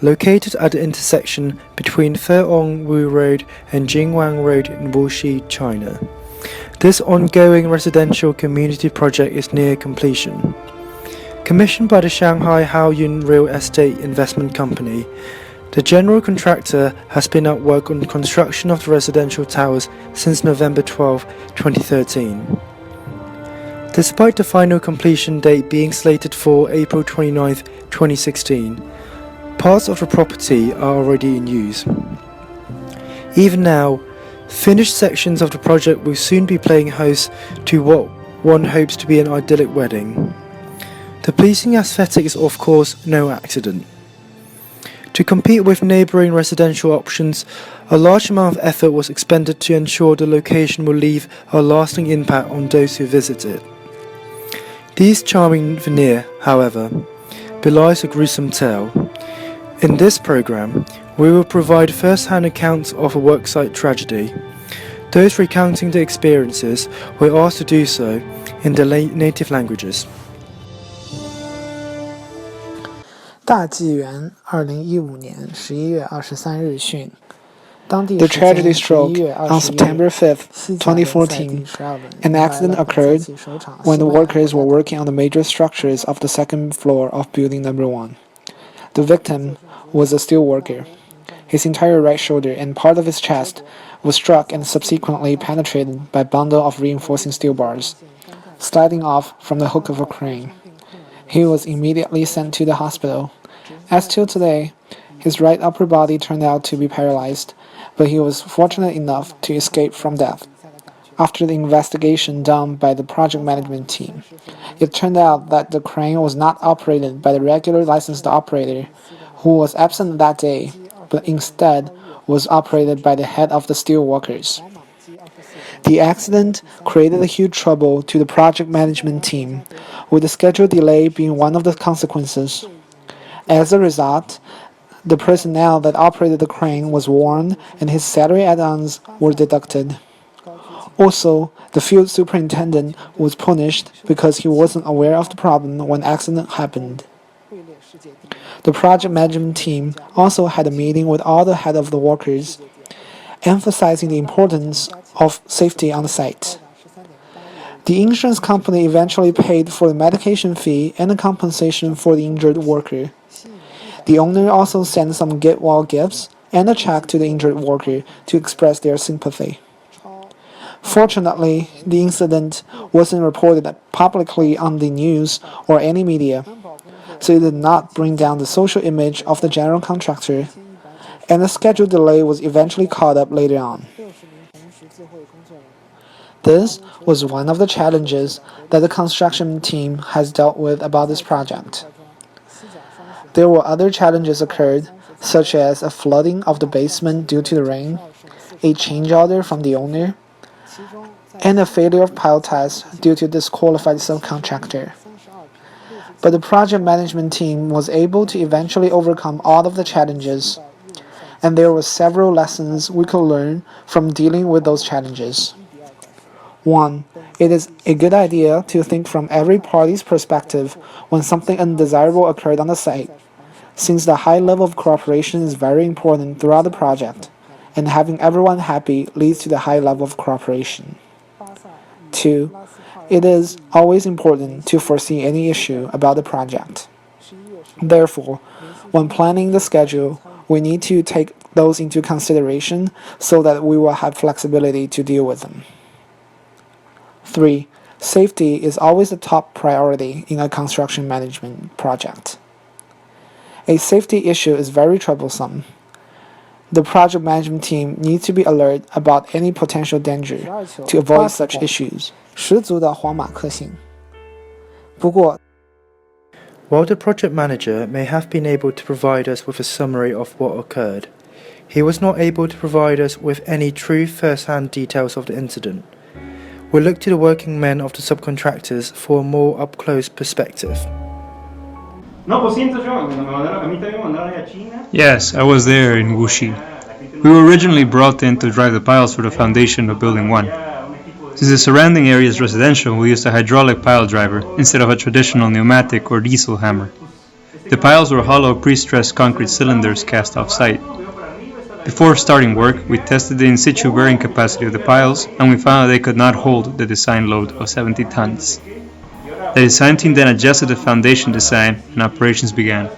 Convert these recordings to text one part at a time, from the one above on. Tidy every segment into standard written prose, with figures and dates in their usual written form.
located at the intersection between Feongwu Road and Jingwang Road in Wuxi, China. This ongoing residential community project is near completion. Commissioned by the Shanghai Haoyun Real Estate Investment Company, the general contractor has been at work on construction of the residential towers since November 12, 2013. Despite the final completion date being slated for April 29, 2016, parts of the property are already in use. Even now, finished sections of the project will soon be playing host to what one hopes to be an idyllic wedding. The pleasing aesthetic is of course no accident. To compete with neighbouring residential options, a large amount of effort was expended to ensure the location will leave a lasting impact on those who visit it. These charming veneer, however, belies a gruesome tale. In this program, we will provide first-hand accounts of a worksite tragedy. Those recounting the experiences were asked to do so in their native languages. 大纪元2015年11月23日讯， The tragedy struck on September 5, 2014. An accident occurred when the workers were working on the major structures of the second floor of building number 1. The victim was a steel worker. His entire right shoulder and part of his chest was struck and subsequently penetrated by a bundle of reinforcing steel bars, sliding off from the hook of a crane. He was immediately sent to the hospital. As till today, his right upper body turned out to be paralyzed, but he was fortunate enough to escape from death. After the investigation done by the project management team, it turned out that the crane was not operated by the regular licensed operator, who was absent that day, but instead was operated by the head of the steel workers. The accident created a huge trouble to the project management team, with the schedule delay being one of the consequences. As a result, the personnel that operated the crane was warned and his salary add-ons were deducted. Also, the field superintendent was punished because he wasn't aware of the problem when the accident happened. The project management team also had a meeting with all the head of the workers, emphasizing the importance of safety on the site. The insurance company eventually paid for the medication fee and the compensation for the injured worker. The owner also sent some get-well gifts and a check to the injured worker to express their sympathy. Fortunately, the incident wasn't reported publicly on the news or any media, so it did not bring down the social image of the general contractor, and the schedule delay was eventually caught up later on. This was one of the challenges that the construction team has dealt with about this project. There were other challenges occurred, such as a flooding of the basement due to the rain, a change order from the owner, and a failure of pile test due to disqualified subcontractor. But the project management team was able to eventually overcome all of the challenges, and there were several lessons we could learn from dealing with those challenges. 1. It is a good idea to think from every party's perspective when something undesirable occurred on the site, since the high level of cooperation is very important throughout the project, and having everyone happy leads to the high level of cooperation. 2. It is always important to foresee any issue about the project. Therefore, when planning the schedule, we need to take those into consideration so that we will have flexibility to deal with them. 3. Safety is always a top priority in a construction management project. A safety issue is very troublesome. The project management team needs to be alert about any potential danger to avoid such issues. 十足的皇马克星。不过 While the project manager may have been able to provide us with a summary of what occurred, he was not able to provide us with any true first-hand details of the incident. We look to the working men of the subcontractors for a more up-close perspective. Yes, I was there in Wuxi. We were originally brought in to drive the piles for the foundation of Building 1. Since the surrounding area is residential, we used a hydraulic pile driver instead of a traditional pneumatic or diesel hammer. The piles were hollow pre-stressed concrete cylinders cast off-site. Before starting work, we tested the in-situ bearing capacity of the piles, and we found that they could not hold the design load of 70 tons. The design team then adjusted the foundation design, and operations began.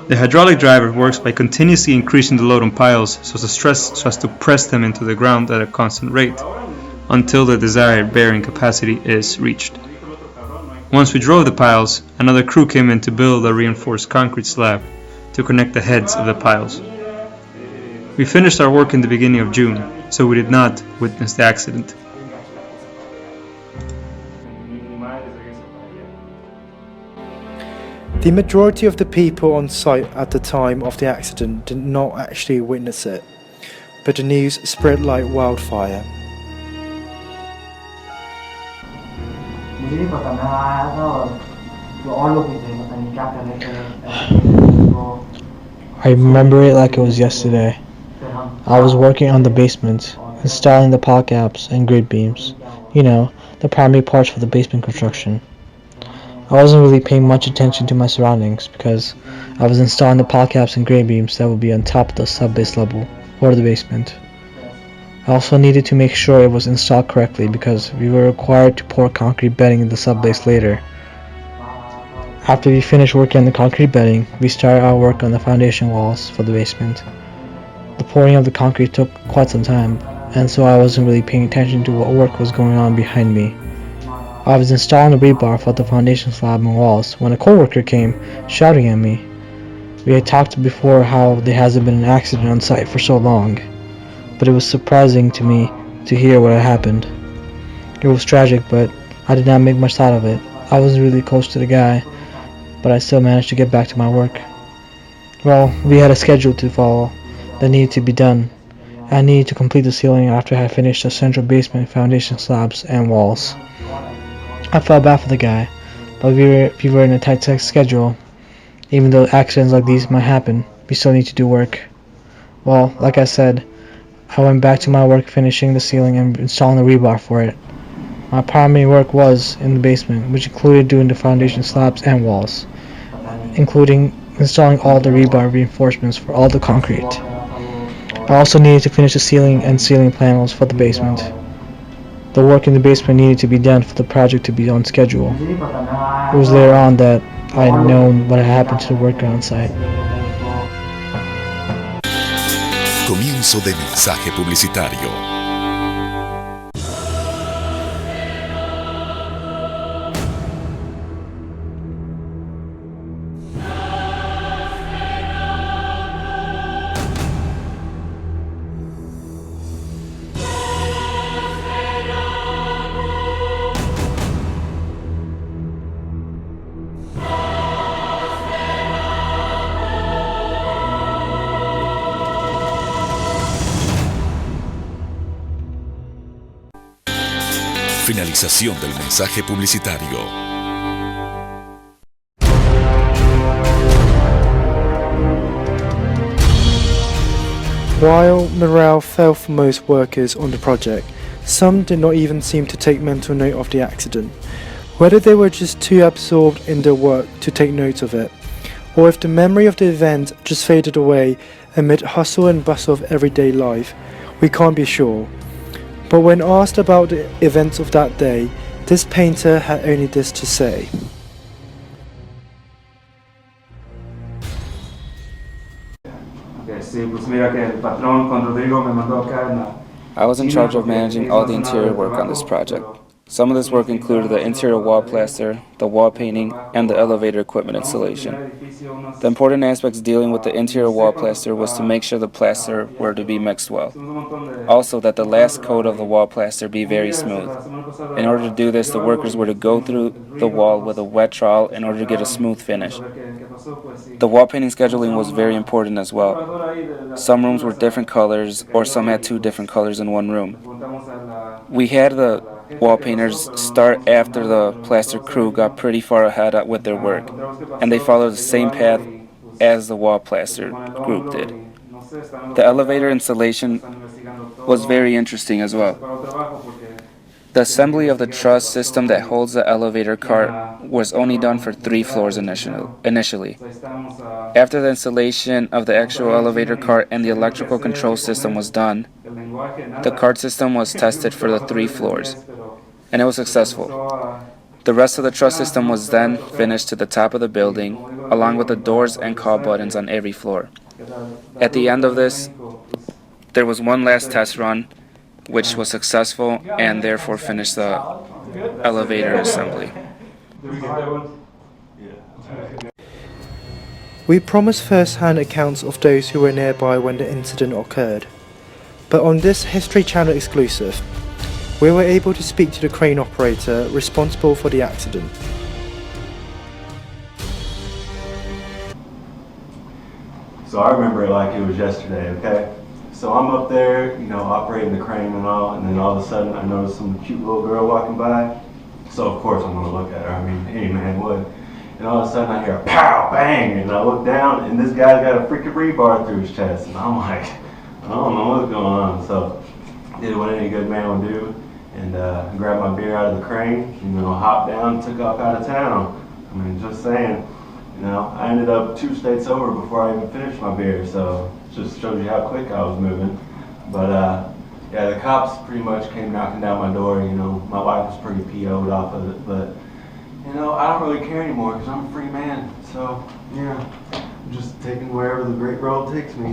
The hydraulic driver works by continuously increasing the load on piles so as to press them into the ground at a constant rate, until the desired bearing capacity is reached. Once we drove the piles, another crew came in to build a reinforced concrete slab to connect the heads of the piles. We finished our work in the beginning of June, so we did not witness the accident. The majority of the people on site at the time of the accident did not actually witness it, but the news spread like wildfire. I remember it like it was yesterday. I was working on the basement, installing the pile caps and grade beams, the primary parts for the basement construction. I wasn't really paying much attention to my surroundings because I was installing the pile caps and grade beams that would be on top of the sub-base level, or the basement. I also needed to make sure it was installed correctly because we were required to pour concrete bedding in the sub-base later. After we finished working on the concrete bedding, we started our work on the foundation walls for the basement. The pouring of the concrete took quite some time, and so I wasn't really paying attention to what work was going on behind me. I was installing the rebar for the foundation slab and walls when a coworker came, shouting at me. We had talked before how there hasn't been an accident on site for so long, but it was surprising to me to hear what had happened. It was tragic, but I did not make much thought of it. I wasn't really close to the guy, but I still managed to get back to my work. Well, we had a schedule to follow that needed to be done. I needed to complete the ceiling after I had finished the central basement foundation slabs and walls. I felt bad for the guy, but we were in a tight schedule. Even though accidents like these might happen, we still need to do work. Well, like I said, I went back to my work finishing the ceiling and installing the rebar for it. My primary work was in the basement, which included doing the foundation slabs and walls, including installing all the rebar reinforcements for all the concrete. I also needed to finish the ceiling and ceiling panels for the basement. The work in the basement needed to be done for the project to be on schedule. It was later on that I had known what had happened to the worker on site. Comienzo de mensaje publicitario. Finalización del mensaje publicitario. While morale fell for most workers on the project, some did not even seem to take mental note of the accident. Whether they were just too absorbed in their work to take note of it, or if the memory of the event just faded away amid hustle and bustle of everyday life, we can't be sure. But when asked about the events of that day, this painter had only this to say. I was in charge of managing all the interior work on this project. Some of this work included the interior wall plaster, the wall painting, and the elevator equipment installation. The important aspects dealing with the interior wall plaster was to make sure the plaster were to be mixed well. Also, that the last coat of the wall plaster be very smooth. In order to do this, the workers were to go through the wall with a wet trowel in order to get a smooth finish. The wall painting scheduling was very important as well. Some rooms were different colors, or some had two different colors in one room. We had the wall painters start after the plaster crew got pretty far ahead with their work, and they followed the same path as the wall plaster group did. The elevator installation was very interesting as well. The assembly of the truss system that holds the elevator cart was only done for 3 floors initially. After the installation of the actual elevator cart and the electrical control system was done, the cart system was tested for the 3 floors, and it was successful. The rest of the truss system was then finished to the top of the building, along with the doors and call buttons on every floor. At the end of this, there was one last test run, which was successful and therefore finished the elevator assembly. We promised first-hand accounts of those who were nearby when the incident occurred, but on this History Channel exclusive, we were able to speak to the crane operator responsible for the accident. So I remember it like it was yesterday, okay? So I'm up there, operating the crane and all, and then all of a sudden I notice some cute little girl walking by. So of course I'm gonna look at her, any man would. And all of a sudden I hear a pow, bang, and I look down and this guy's got a freaking rebar through his chest. And I'm like, I don't know what's going on. So I did what any good man would do and grabbed my beer out of the crane, hopped down, took off out of town. Just saying, I ended up 2 states over before I even finished my beer. So just shows you how quick I was moving. But yeah, the cops pretty much came knocking down my door. My wife was pretty PO'd off of it, but I don't really care anymore because I'm a free man. So yeah, I'm just taking wherever the great road takes me.